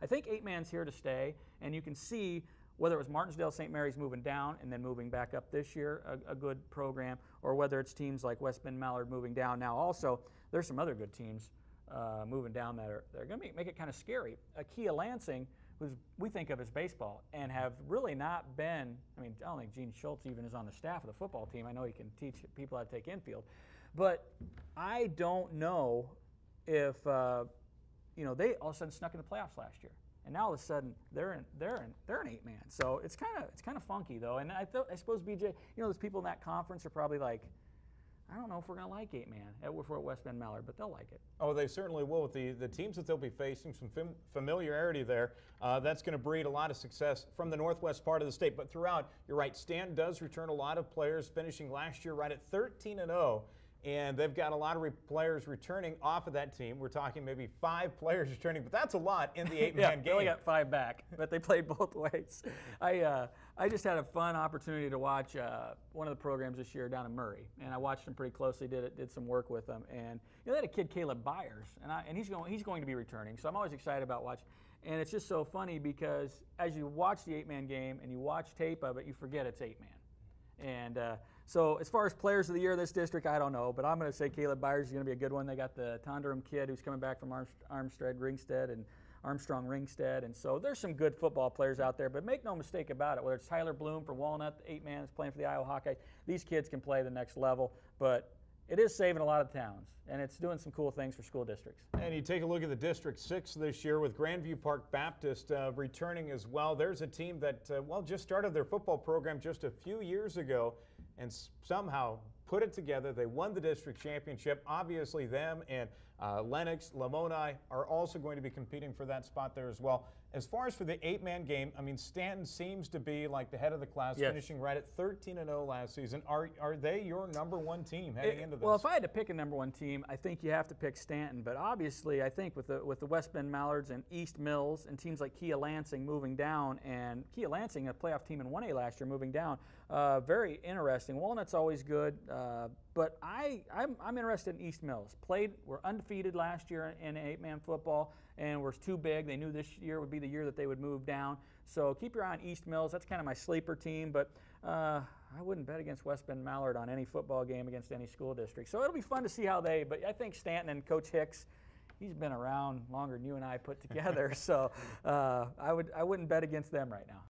I think 8-man's here to stay, and you can see whether it was Martinsdale St. Mary's moving down and then moving back up this year, a good program, or whether it's teams like West Bend Mallard moving down. Now also, there's some other good teams moving down that are going to make it kind of scary. Kia Lansing, who we think of as baseball, and have really not been, I mean, I don't think Gene Schultz even is on the staff of the football team. I know he can teach people how to take infield. But I don't know if, they all of a sudden snuck in the playoffs last year. And now all of a sudden they're an 8-man. So it's kind of funky though. And I suppose BJ, those people in that conference are probably like, I don't know if we're going to like 8-man at West Bend Mallard, but they'll like it. Oh, they certainly will. With the teams that they'll be facing, some familiarity there. That's going to breed a lot of success from the northwest part of the state. But throughout, you're right, Stanton does return a lot of players, finishing last year right at 13-0. And they've got a lot of players returning off of that team. We're talking maybe 5 players returning, but that's a lot in the 8-man game. They only got 5 back, but they played both ways. I just had a fun opportunity to watch one of the programs this year down in Murray, and I watched them pretty closely. Did some work with them, and they had a kid, Caleb Byers, and he's going to be returning. So I'm always excited about watching. And it's just so funny because as you watch the 8-man game and you watch tape of it, you forget it's 8-man. And so as far as players of the year of this district, I don't know, but I'm going to say Caleb Byers is going to be a good one. They got the Tonderum kid who's coming back from Armstrong Ringstead, and so there's some good football players out there, but make no mistake about it, whether it's Tyler Bloom for Walnut, the 8-man that's playing for the Iowa Hawkeyes, these kids can play the next level, but it is saving a lot of towns, and it's doing some cool things for school districts. And you take a look at the District 6 this year with Grandview Park Baptist returning as well. There's a team that, just started their football program just a few years ago and somehow put it together. They won the district championship. Obviously, them and Lennox, Lamoni are also going to be competing for that spot there as well. As far as for the 8-man game, I mean, Stanton seems to be like the head of the class, yes, finishing right at 13-0 last season. Are they your #1 team heading into this? Well, if I had to pick a #1 team, I think you have to pick Stanton. But obviously, I think with the West Bend Mallards and East Mills and teams like Kia Lansing moving down, and Kia Lansing, a playoff team in 1A last year, moving down, very interesting. Walnut's always good. But I'm interested in East Mills. We're undefeated last year in 8-man football, and we're too big. They knew this year would be the year that they would move down. So keep your eye on East Mills. That's kind of my sleeper team. But I wouldn't bet against West Bend Mallard on any football game against any school district. So it'll be fun to see how but I think Stanton and Coach Hicks, he's been around longer than you and I put together. So I wouldn't bet against them right now.